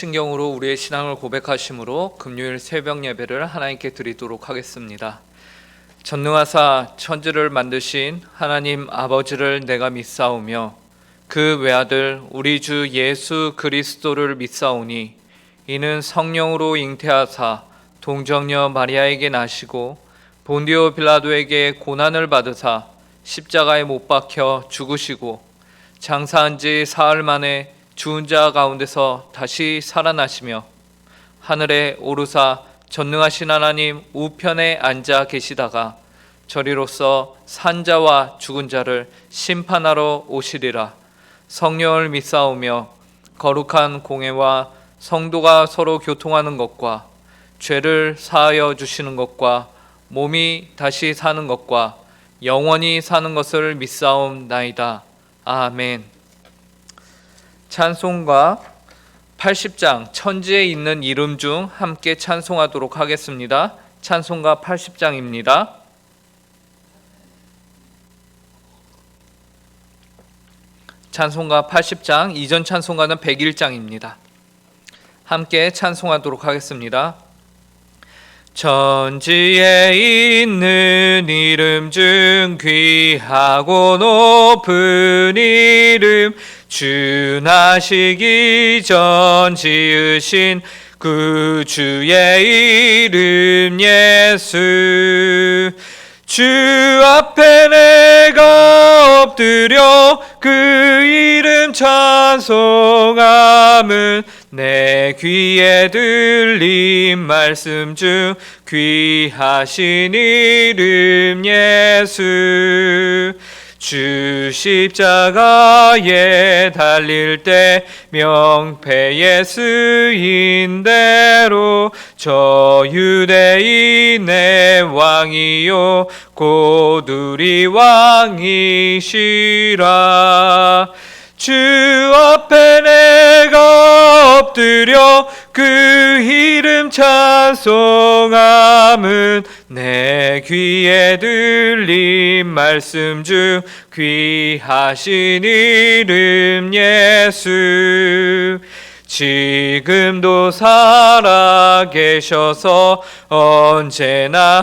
신경으로 우리의 신앙을 고백하심으로 금요일 새벽 예배를 하나님께 드리도록 하겠습니다. 전능하사 천지를 만드신 하나님 아버지를 내가 믿사오며 그 외아들 우리 주 예수 그리스도를 믿사오니 이는 성령으로 잉태하사 동정녀 마리아에게 나시고 본디오 빌라도에게 고난을 받으사 십자가에 못 박혀 죽으시고 장사한 지 사흘 만에 죽은 자 가운데서 다시 살아나시며 하늘에 오르사 전능하신 하나님 우편에 앉아 계시다가 저리로서 산 자와 죽은 자를 심판하러 오시리라. 성령을 믿사오며 거룩한 공회와 성도가 서로 교통하는 것과 죄를 사하여 주시는 것과 몸이 다시 사는 것과 영원히 사는 것을 믿사옵나이다. 아멘. 찬송가 80장 천지에 있는 이름 중 함께 찬송하도록 하겠습니다. 찬송가 80장입니다. 찬송가 80장, 이전 찬송가는 101장입니다. 함께 찬송하도록 하겠습니다. 천지에 있는 이름 중 귀하고 높은 이름 준하시기 전 지으신 그 주의 이름 예수 주 앞에 내가 엎드려 그 이름 찬송함은 내 귀에 들린 말씀 중 귀하신 이름 예수 주 십자가에 달릴 때 명패에 쓰인 대로 저 유대인의 왕이요 곧 우리 왕이시라. 주 앞에 내가 엎드려 그 이름 찬송함은 내 귀에 들린 말씀 중 귀하신 이름 예수 지금도 살아계셔서 언제나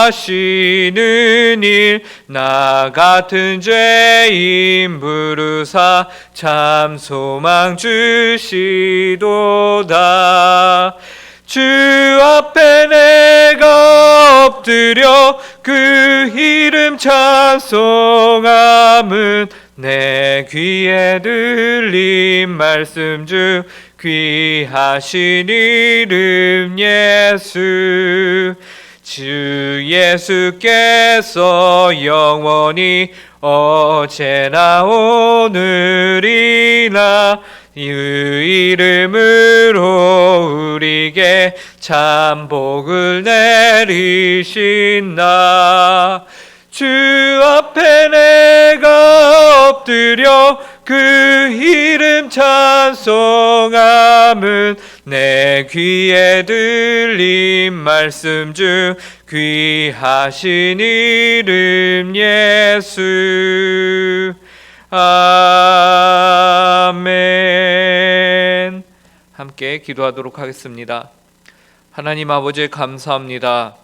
하시는 일 나 같은 죄인 부르사 참 소망 주시도다. 주 앞에 내가 엎드려 그 이름 찬송함은 내 귀에 들린 말씀 중 귀하신 이름 예수 주 예수께서 영원히 어제나 오늘이나 이 이름으로 우리에게 참 복을 내리신다. 주 앞에 내가 엎드려 그 이름 찬송함은 내 귀에 들린 말씀 중 귀하신 이름 예수 아멘. 함께 기도하도록 하겠습니다. 하나님 아버지 감사합니다.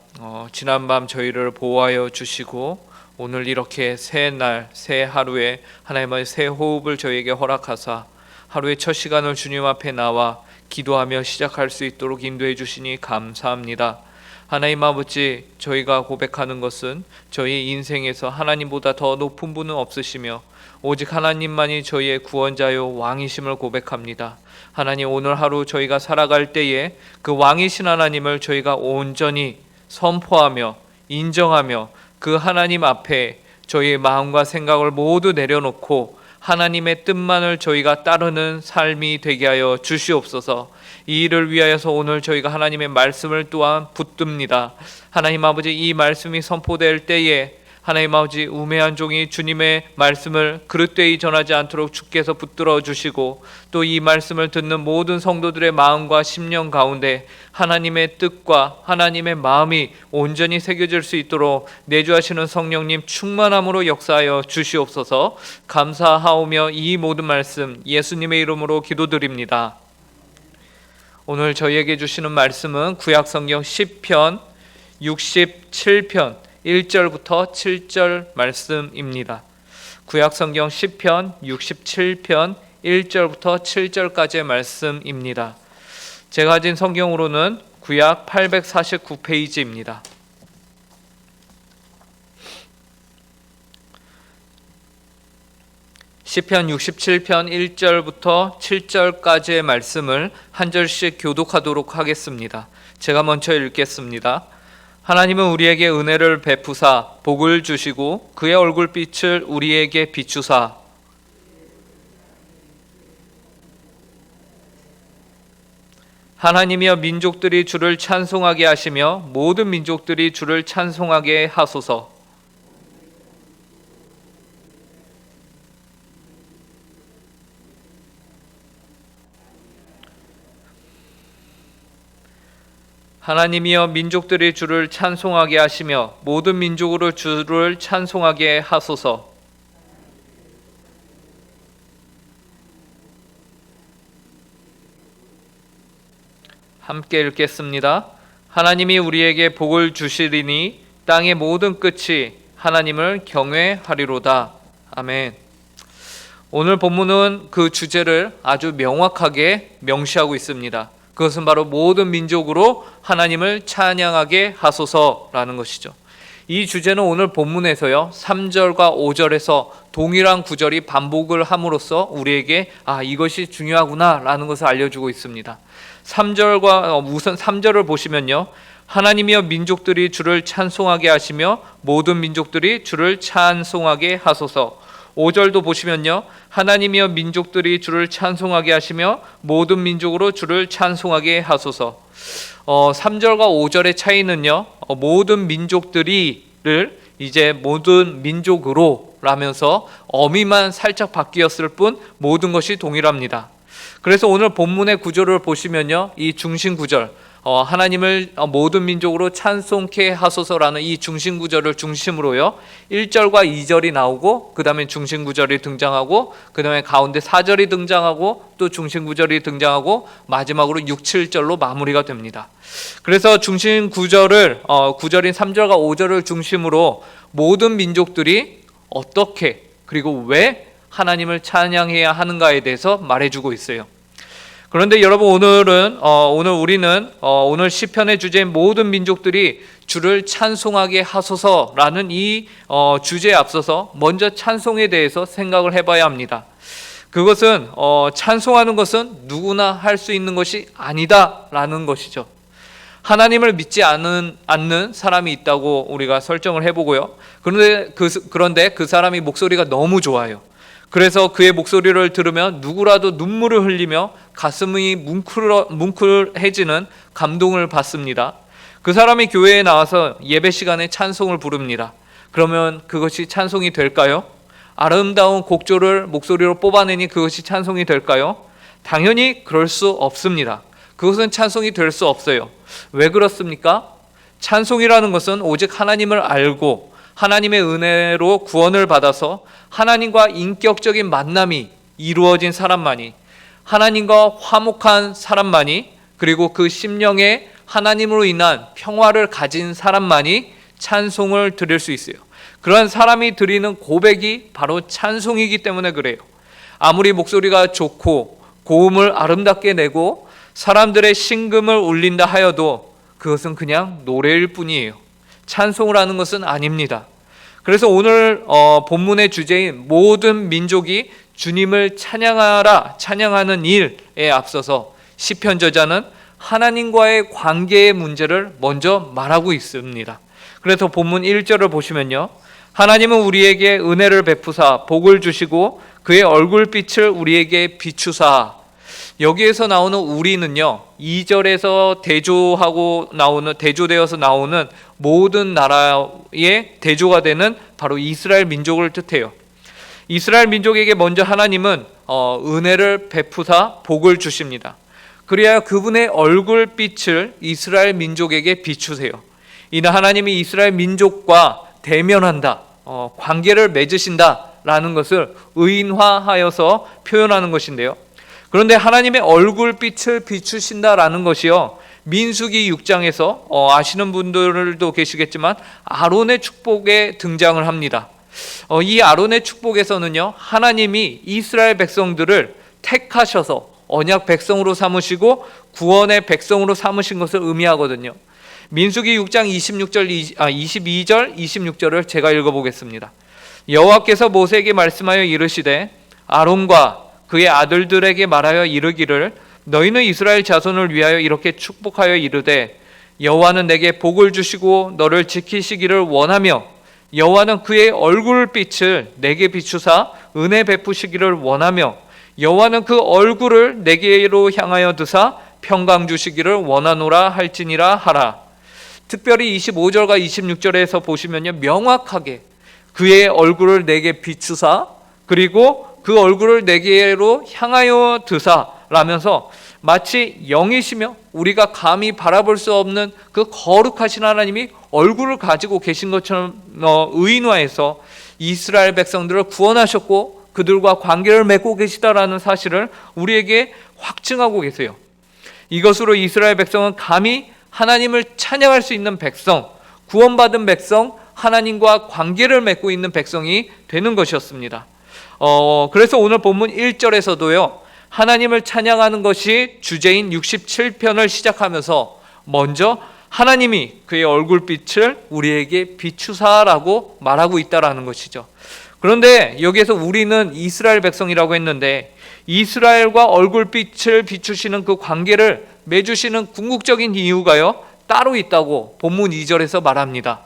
지난밤 저희를 보호하여 주시고 오늘 이렇게 새 날, 새 하루에 하나님의 새 호흡을 저희에게 허락하사 하루의 첫 시간을 주님 앞에 나와 기도하며 시작할 수 있도록 인도해 주시니 감사합니다. 하나님 아버지, 저희가 고백하는 것은 저희 인생에서 하나님보다 더 높은 분은 없으시며 오직 하나님만이 저희의 구원자요 왕이심을 고백합니다. 하나님, 오늘 하루 저희가 살아갈 때에 그 왕이신 하나님을 저희가 온전히 선포하며 인정하며 그 하나님 앞에 저희의 마음과 생각을 모두 내려놓고 하나님의 뜻만을 저희가 따르는 삶이 되게 하여 주시옵소서. 이 일을 위하여서 오늘 저희가 하나님의 말씀을 또한 붙듭니다. 하나님 아버지, 이 말씀이 선포될 때에 하나님 아버지, 우매한 종이 주님의 말씀을 그릇되이 전하지 않도록 주께서 붙들어 주시고 또 이 말씀을 듣는 모든 성도들의 마음과 심령 가운데 하나님의 뜻과 하나님의 마음이 온전히 새겨질 수 있도록 내주하시는 성령님 충만함으로 역사하여 주시옵소서. 감사하오며 이 모든 말씀 예수님의 이름으로 기도드립니다. 오늘 저희에게 주시는 말씀은 구약성경 시편 67편 1절부터 7절 말씀입니다. 구약성경 시편 67편 1절부터 7절까지의 말씀입니다. 제가 가진 성경으로는 구약 849페이지입니다. 시편 67편 1절부터 7절까지의 말씀을 한 절씩 교독하도록 하겠습니다. 제가 먼저 읽겠습니다. 하나님은 우리에게 은혜를 베푸사 복을 주시고 그의 얼굴빛을 우리에게 비추사 하나님이여 민족들이 주를 찬송하게 하시며 모든 민족들이 주를 찬송하게 하소서. 하나님이여 민족들이 주를 찬송하게 하시며 모든 민족으로 주를 찬송하게 하소서. 함께 읽겠습니다. 하나님이 우리에게 복을 주시리니 땅의 모든 끝이 하나님을 경외하리로다. 아멘. 오늘 본문은 그 주제를 아주 명확하게 명시하고 있습니다. 그것은 바로 모든 민족으로 하나님을 찬양하게 하소서라는 것이죠. 이 주제는 오늘 본문에서요 3절과 5절에서 동일한 구절이 반복을 함으로써 우리에게 이것이 중요하구나 라는 것을 알려주고 있습니다. 3절과 우선 3절을 보시면요, 하나님이여 민족들이 주를 찬송하게 하시며 모든 민족들이 주를 찬송하게 하소서. 5절도 보시면요, 하나님이여 민족들이 주를 찬송하게 하시며 모든 민족으로 주를 찬송하게 하소서. 3절과 5절의 차이는요, 모든 민족들이를 이제 모든 민족으로 라면서 어미만 살짝 바뀌었을 뿐 모든 것이 동일합니다. 그래서 오늘 본문의 구조를 보시면요, 이 중심 구절, 하나님을 모든 민족으로 찬송케 하소서라는 이 중심 구절을 중심으로요 1절과 2절이 나오고 그 다음에 중심 구절이 등장하고 그 다음에 가운데 4절이 등장하고 또 중심 구절이 등장하고 마지막으로 6, 7절로 마무리가 됩니다. 그래서 중심 구절을 구절인 3절과 5절을 중심으로 모든 민족들이 어떻게 그리고 왜 하나님을 찬양해야 하는가에 대해서 말해주고 있어요. 그런데 여러분 오늘 우리는 오늘 시편의 주제인 모든 민족들이 주를 찬송하게 하소서라는 이 주제에 앞서서 먼저 찬송에 대해서 생각을 해봐야 합니다. 그것은 찬송하는 것은 누구나 할 수 있는 것이 아니다라는 것이죠. 하나님을 믿지 않는 사람이 있다고 우리가 설정을 해보고요. 그런데 그 사람이 목소리가 너무 좋아요. 그래서 그의 목소리를 들으면 누구라도 눈물을 흘리며 가슴이 뭉클해지는 감동을 받습니다. 그 사람이 교회에 나와서 예배 시간에 찬송을 부릅니다. 그러면 그것이 찬송이 될까요? 아름다운 곡조를 목소리로 뽑아내니 그것이 찬송이 될까요? 당연히 그럴 수 없습니다. 그것은 찬송이 될 수 없어요. 왜 그렇습니까? 찬송이라는 것은 오직 하나님을 알고 하나님의 은혜로 구원을 받아서 하나님과 인격적인 만남이 이루어진 사람만이, 하나님과 화목한 사람만이, 그리고 그 심령에 하나님으로 인한 평화를 가진 사람만이 찬송을 드릴 수 있어요. 그런 사람이 드리는 고백이 바로 찬송이기 때문에 그래요. 아무리 목소리가 좋고 고음을 아름답게 내고 사람들의 심금을 울린다 하여도 그것은 그냥 노래일 뿐이에요. 찬송을 하는 것은 아닙니다. 그래서 오늘 본문의 주제인 모든 민족이 주님을 찬양하는 일에 앞서서 시편 저자는 하나님과의 관계의 문제를 먼저 말하고 있습니다. 그래서 본문 1절을 보시면요, 하나님은 우리에게 은혜를 베푸사 복을 주시고 그의 얼굴빛을 우리에게 비추사. 여기에서 나오는 우리는요 2절에서 대조되어서 나오는 모든 나라의 대조가 되는 바로 이스라엘 민족을 뜻해요. 이스라엘 민족에게 먼저 하나님은 은혜를 베푸사 복을 주십니다. 그래야 그분의 얼굴빛을 이스라엘 민족에게 비추세요. 이는 하나님이 이스라엘 민족과 대면한다, 관계를 맺으신다라는 것을 의인화하여서 표현하는 것인데요. 그런데 하나님의 얼굴빛을 비추신다라는 것이요, 민수기 6장에서 아시는 분들도 계시겠지만 아론의 축복에 등장을 합니다. 이 아론의 축복에서는요, 하나님이 이스라엘 백성들을 택하셔서 언약 백성으로 삼으시고 구원의 백성으로 삼으신 것을 의미하거든요. 민수기 6장 22절 26절을 제가 읽어보겠습니다. 여호와께서 모세에게 말씀하여 이르시되 아론과 그의 아들들에게 말하여 이르기를 너희는 이스라엘 자손을 위하여 이렇게 축복하여 이르되 여호와는 내게 복을 주시고 너를 지키시기를 원하며 여호와는 그의 얼굴빛을 내게 비추사 은혜 베푸시기를 원하며 여호와는 그 얼굴을 내게로 향하여 드사 평강 주시기를 원하노라 할지니라 하라. 특별히 25절과 26절에서 보시면요, 명확하게 그의 얼굴을 내게 비추사 그리고 그 얼굴을 내게로 향하여 드사 라면서 마치 영이시며 우리가 감히 바라볼 수 없는 그 거룩하신 하나님이 얼굴을 가지고 계신 것처럼 의인화해서 이스라엘 백성들을 구원하셨고 그들과 관계를 맺고 계시다라는 사실을 우리에게 확증하고 계세요. 이것으로 이스라엘 백성은 감히 하나님을 찬양할 수 있는 백성, 구원받은 백성, 하나님과 관계를 맺고 있는 백성이 되는 것이었습니다. 그래서 오늘 본문 1절에서도요, 하나님을 찬양하는 것이 주제인 67편을 시작하면서 먼저 하나님이 그의 얼굴빛을 우리에게 비추사라고 말하고 있다라는 것이죠. 그런데 여기에서 우리는 이스라엘 백성이라고 했는데 이스라엘과 얼굴빛을 비추시는 그 관계를 맺으시는 궁극적인 이유가요, 따로 있다고 본문 2절에서 말합니다.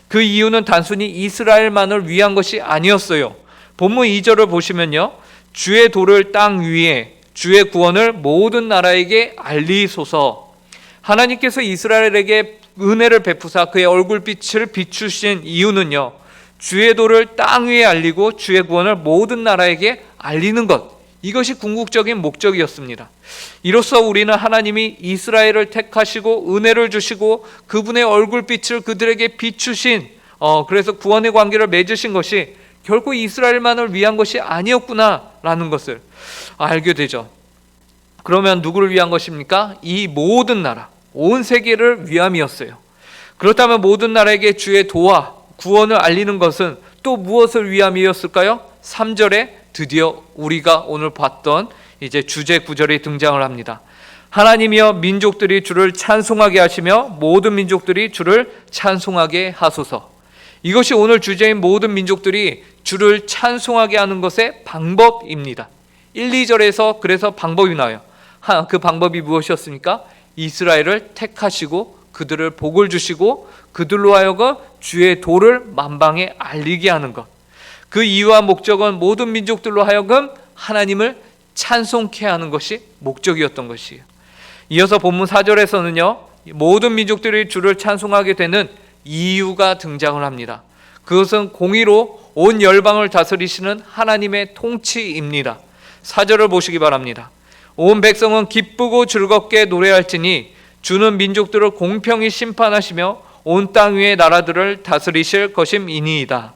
그 이유는 단순히 이스라엘만을 위한 것이 아니었어요. 본문 2절을 보시면요, 주의 도를 땅 위에 주의 구원을 모든 나라에게 알리소서. 하나님께서 이스라엘에게 은혜를 베푸사 그의 얼굴빛을 비추신 이유는요, 주의 도를 땅 위에 알리고 주의 구원을 모든 나라에게 알리는 것, 이것이 궁극적인 목적이었습니다. 이로써 우리는 하나님이 이스라엘을 택하시고 은혜를 주시고 그분의 얼굴빛을 그들에게 비추신 그래서 구원의 관계를 맺으신 것이 결코 이스라엘만을 위한 것이 아니었구나라는 것을 알게 되죠. 그러면 누구를 위한 것입니까? 이 모든 나라, 온 세계를 위함이었어요. 그렇다면 모든 나라에게 주의 도와 구원을 알리는 것은 또 무엇을 위함이었을까요? 3절에 드디어 우리가 오늘 봤던 이제 주제 구절이 등장을 합니다. 하나님이여 민족들이 주를 찬송하게 하시며 모든 민족들이 주를 찬송하게 하소서. 이것이 오늘 주제인 모든 민족들이 주를 찬송하게 하는 것의 방법입니다. 1, 2절에서 그래서 방법이 나와요. 그 방법이 무엇이었습니까? 이스라엘을 택하시고 그들을 복을 주시고 그들로 하여금 주의 도를 만방에 알리게 하는 것. 그 이유와 목적은 모든 민족들로 하여금 하나님을 찬송케 하는 것이 목적이었던 것이에요. 이어서 본문 4절에서는요, 모든 민족들이 주를 찬송하게 되는 이유가 등장을 합니다. 그것은 공의로 온 열방을 다스리시는 하나님의 통치입니다. 4절을 보시기 바랍니다. 온 백성은 기쁘고 즐겁게 노래할지니 주는 민족들을 공평히 심판하시며 온 땅 위의 나라들을 다스리실 것임이니이다.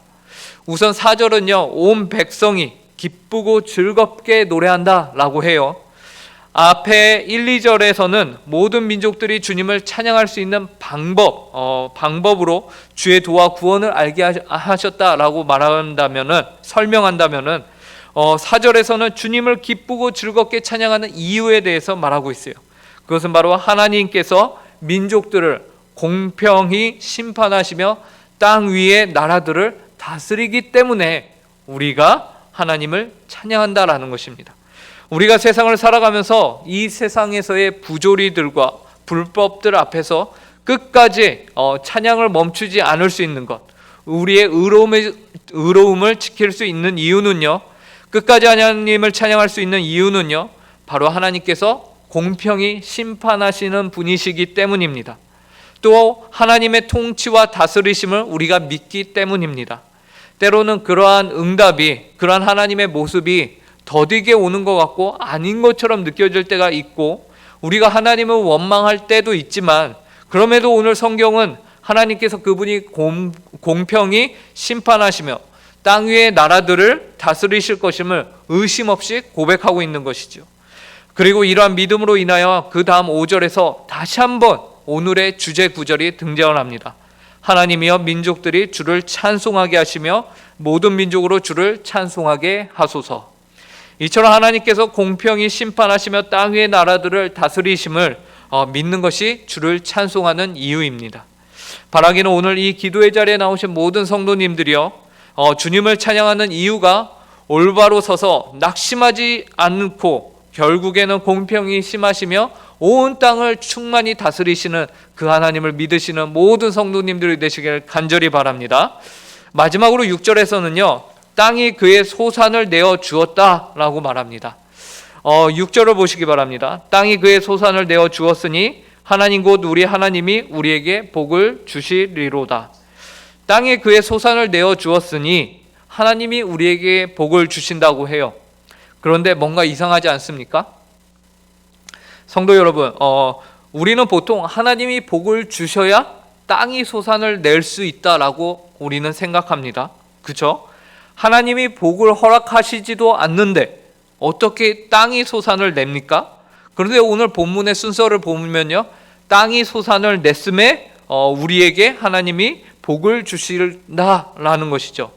우선 4절은요, 온 백성이 기쁘고 즐겁게 노래한다 라고 해요. 앞에 1, 2절에서는 모든 민족들이 주님을 찬양할 수 있는 방법으로 주의 도와 구원을 알게 하셨다라고 설명한다면은 4절에서는 주님을 기쁘고 즐겁게 찬양하는 이유에 대해서 말하고 있어요. 그것은 바로 하나님께서 민족들을 공평히 심판하시며 땅 위의 나라들을 다스리기 때문에 우리가 하나님을 찬양한다라는 것입니다. 우리가 세상을 살아가면서 이 세상에서의 부조리들과 불법들 앞에서 끝까지 찬양을 멈추지 않을 수 있는 것, 우리의 의로움을 지킬 수 있는 이유는요, 끝까지 하나님을 찬양할 수 있는 이유는요, 바로 하나님께서 공평히 심판하시는 분이시기 때문입니다. 또 하나님의 통치와 다스리심을 우리가 믿기 때문입니다. 때로는 그러한 응답이, 그러한 하나님의 모습이 더디게 오는 것 같고 아닌 것처럼 느껴질 때가 있고 우리가 하나님을 원망할 때도 있지만, 그럼에도 오늘 성경은 하나님께서 그분이 공평히 심판하시며 땅 위의 나라들을 다스리실 것임을 의심 없이 고백하고 있는 것이죠. 그리고 이러한 믿음으로 인하여 그 다음 5절에서 다시 한번 오늘의 주제 구절이 등장을 합니다. 하나님이여 민족들이 주를 찬송하게 하시며 모든 민족으로 주를 찬송하게 하소서. 이처럼 하나님께서 공평히 심판하시며 땅 위의 나라들을 다스리심을 믿는 것이 주를 찬송하는 이유입니다. 바라기는 오늘 이 기도의 자리에 나오신 모든 성도님들이요, 주님을 찬양하는 이유가 올바로 서서 낙심하지 않고 결국에는 공평히 심하시며 온 땅을 충만히 다스리시는 그 하나님을 믿으시는 모든 성도님들이 되시길 간절히 바랍니다. 마지막으로 6절에서는요, 땅이 그의 소산을 내어 주었다라고 말합니다. 6절을 보시기 바랍니다. 땅이 그의 소산을 내어 주었으니 하나님 곧 우리 하나님이 우리에게 복을 주시리로다. 땅에 그의 소산을 내어 주었으니 하나님이 우리에게 복을 주신다고 해요. 그런데 뭔가 이상하지 않습니까? 성도 여러분, 우리는 보통 하나님이 복을 주셔야 땅이 소산을 낼 수 있다라고 우리는 생각합니다. 그렇죠? 하나님이 복을 허락하시지도 않는데 어떻게 땅이 소산을 냅니까? 그런데 오늘 본문의 순서를 보면요, 땅이 소산을 냈음에 우리에게 하나님이 복을 주신다라는 것이죠.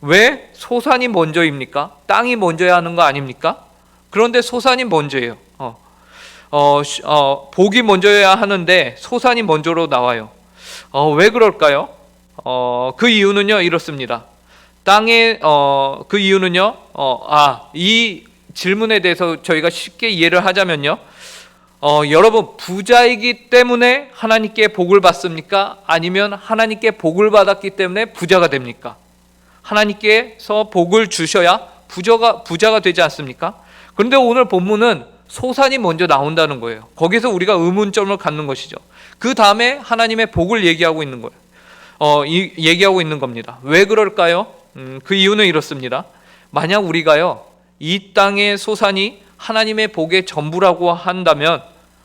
왜 소산이 먼저입니까? 땅이 먼저야 하는 거 아닙니까? 그런데 소산이 먼저예요. 복이 먼저여야 하는데 소산이 먼저로 나와요. 왜 그럴까요? 그 이유는요, 이렇습니다. 그 이유는요, 이 질문에 대해서 저희가 쉽게 이해를 하자면요, 여러분 부자이기 때문에 하나님께 복을 받습니까? 아니면 하나님께 복을 받았기 때문에 부자가 됩니까? 하나님께서 복을 주셔야 부자가 되지 않습니까? 그런데 오늘 본문은 소산이 먼저 나온다는 거예요. 거기서 우리가 의문점을 갖는 것이죠. 그 다음에 하나님의 복을 얘기하고 있는 거예요. 얘기하고 있는 겁니다. 왜 그럴까요? 그 이유는 이렇습니다. 만약 우리가요, 이 땅의 소산이 하나님의 복의 전부라고 한다면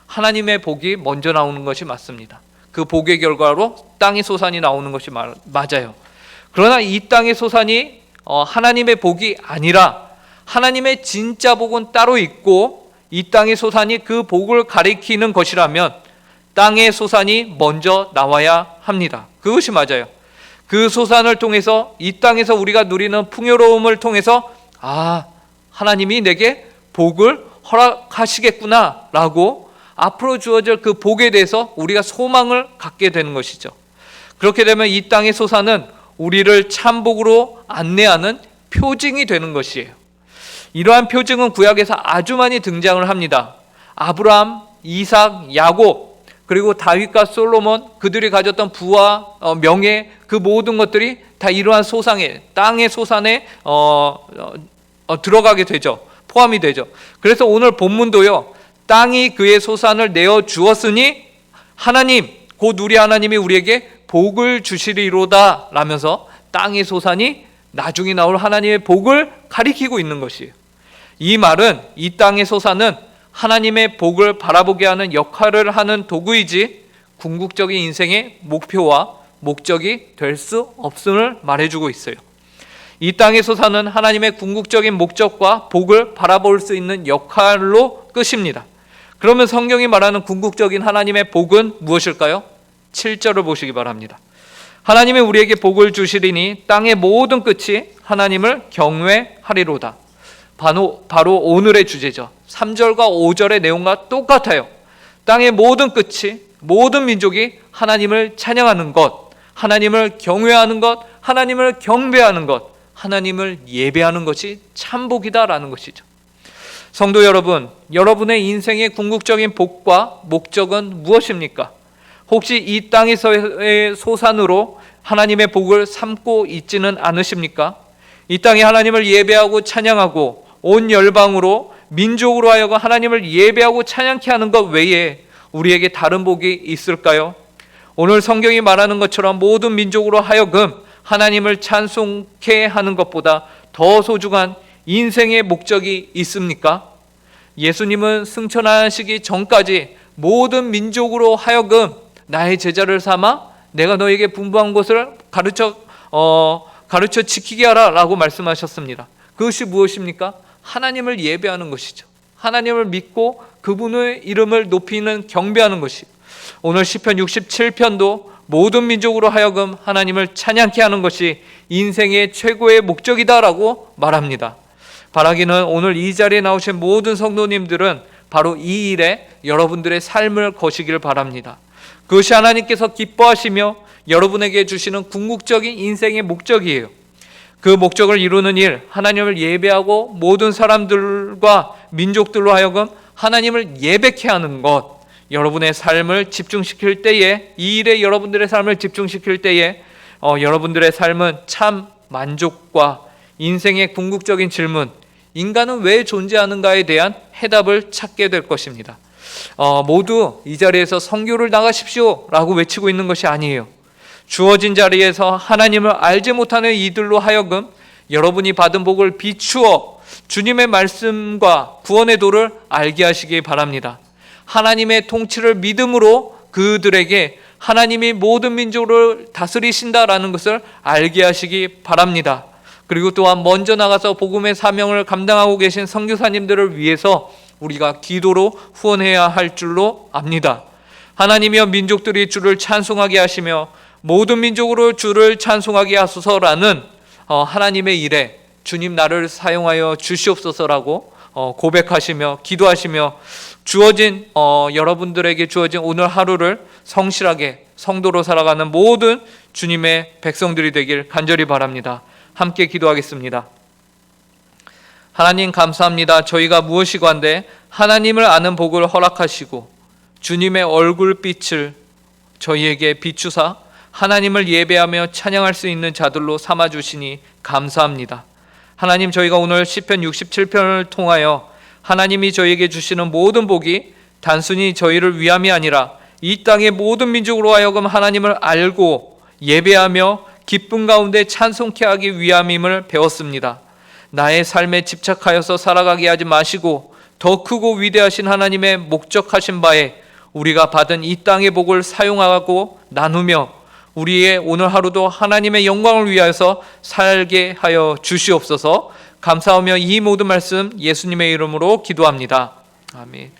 하나님의 복이 먼저 나오는 것이 맞습니다. 그 복의 결과로 땅의 소산이 나오는 것이 맞아요. 그러나 이 땅의 소산이 하나님의 복이 아니라 하나님의 진짜 복은 따로 있고 이 땅의 소산이 그 복을 가리키는 것이라면 땅의 소산이 먼저 나와야 합니다. 그것이 맞아요. 그 소산을 통해서 이 땅에서 우리가 누리는 풍요로움을 통해서 하나님이 내게 복을 허락하시겠구나 라고 앞으로 주어질 그 복에 대해서 우리가 소망을 갖게 되는 것이죠. 그렇게 되면 이 땅의 소산은 우리를 참복으로 안내하는 표징이 되는 것이에요. 이러한 표징은 구약에서 아주 많이 등장을 합니다. 아브라함, 이삭, 야곱, 그리고 다윗과 솔로몬, 그들이 가졌던 부와 명예, 그 모든 것들이 다 이러한 소상에, 땅의 소산에 들어가게 되죠. 포함이 되죠. 그래서 오늘 본문도요, 땅이 그의 소산을 내어 주었으니 하나님 곧 우리 하나님이 우리에게 복을 주시리로다 라면서 땅의 소산이 나중에 나올 하나님의 복을 가리키고 있는 것이에요. 이 말은 이 땅의 소산은 하나님의 복을 바라보게 하는 역할을 하는 도구이지 궁극적인 인생의 목표와 목적이 될 수 없음을 말해주고 있어요. 이 땅의 소산은 하나님의 궁극적인 목적과 복을 바라볼 수 있는 역할로 끝입니다. 그러면 성경이 말하는 궁극적인 하나님의 복은 무엇일까요? 7절을 보시기 바랍니다. 하나님이 우리에게 복을 주시리니 땅의 모든 끝이 하나님을 경외하리로다. 바로 오늘의 주제죠. 3절과 5절의 내용과 똑같아요. 땅의 모든 끝이, 모든 민족이 하나님을 찬양하는 것, 하나님을 경외하는 것, 하나님을 경배하는 것, 하나님을 예배하는 것이 참복이다라는 것이죠. 성도 여러분, 여러분의 인생의 궁극적인 복과 목적은 무엇입니까? 혹시 이 땅에서의 소산으로 하나님의 복을 삼고 있지는 않으십니까? 이 땅에 하나님을 예배하고 찬양하고 온 열방으로 민족으로 하여금 하나님을 예배하고 찬양케 하는 것 외에 우리에게 다른 복이 있을까요? 오늘 성경이 말하는 것처럼 모든 민족으로 하여금 하나님을 찬송케 하는 것보다 더 소중한 인생의 목적이 있습니까? 예수님은 승천하시기 전까지 모든 민족으로 하여금 나의 제자를 삼아 내가 너에게 분부한 것을 가르쳐 지키게 하라 라고 말씀하셨습니다. 그것이 무엇입니까? 하나님을 예배하는 것이죠. 하나님을 믿고 그분의 이름을 높이는 경배하는 것이, 오늘 시편 67편도 모든 민족으로 하여금 하나님을 찬양케 하는 것이 인생의 최고의 목적이다라고 말합니다. 바라기는 오늘 이 자리에 나오신 모든 성도님들은 바로 이 일에 여러분들의 삶을 거시기를 바랍니다. 그것이 하나님께서 기뻐하시며 여러분에게 주시는 궁극적인 인생의 목적이에요. 그 목적을 이루는 일, 하나님을 예배하고 모든 사람들과 민족들로 하여금 하나님을 예배케 하는 것, 여러분의 삶을 집중시킬 때에, 이 일에 여러분들의 삶을 집중시킬 때에 여러분들의 삶은 참 만족과 인생의 궁극적인 질문, 인간은 왜 존재하는가에 대한 해답을 찾게 될 것입니다. 모두 이 자리에서 선교를 나가십시오 라고 외치고 있는 것이 아니에요. 주어진 자리에서 하나님을 알지 못하는 이들로 하여금 여러분이 받은 복을 비추어 주님의 말씀과 구원의 도를 알게 하시기 바랍니다. 하나님의 통치를 믿음으로 그들에게 하나님이 모든 민족을 다스리신다라는 것을 알게 하시기 바랍니다. 그리고 또한 먼저 나가서 복음의 사명을 감당하고 계신 선교사님들을 위해서 우리가 기도로 후원해야 할 줄로 압니다. 하나님이여 민족들이 주를 찬송하게 하시며 모든 민족으로 주를 찬송하게 하소서라는 하나님의 일에 주님 나를 사용하여 주시옵소서라고 고백하시며 기도하시며 주어진 여러분들에게 주어진 오늘 하루를 성실하게 성도로 살아가는 모든 주님의 백성들이 되길 간절히 바랍니다. 함께 기도하겠습니다. 하나님 감사합니다. 저희가 무엇이건데 하나님을 아는 복을 허락하시고 주님의 얼굴빛을 저희에게 비추사 하나님을 예배하며 찬양할 수 있는 자들로 삼아주시니 감사합니다. 하나님, 저희가 오늘 시편 67편을 통하여 하나님이 저희에게 주시는 모든 복이 단순히 저희를 위함이 아니라 이 땅의 모든 민족으로 하여금 하나님을 알고 예배하며 기쁨 가운데 찬송케 하기 위함임을 배웠습니다. 나의 삶에 집착하여서 살아가게 하지 마시고 더 크고 위대하신 하나님의 목적하신 바에 우리가 받은 이 땅의 복을 사용하고 나누며 우리의 오늘 하루도 하나님의 영광을 위하여서 살게 하여 주시옵소서. 감사하며 이 모든 말씀 예수님의 이름으로 기도합니다. 아멘.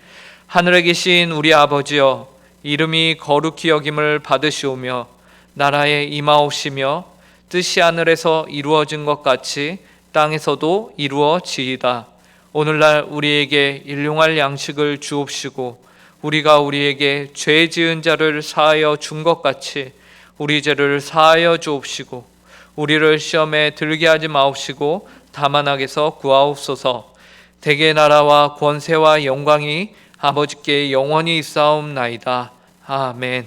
하늘에 계신 우리 아버지여, 이름이 거룩히 여김을 받으시오며 나라에 임하옵시며 뜻이 하늘에서 이루어진 것 같이 땅에서도 이루어지이다. 오늘날 우리에게 일용할 양식을 주옵시고 우리가 우리에게 죄 지은 자를 사하여 준 것 같이 우리 죄를 사하여 주옵시고 우리를 시험에 들게 하지 마옵시고 다만 악에서 구하옵소서. 대개 나라와 권세와 영광이 아버지께 영원히 있사옵나이다. 아멘.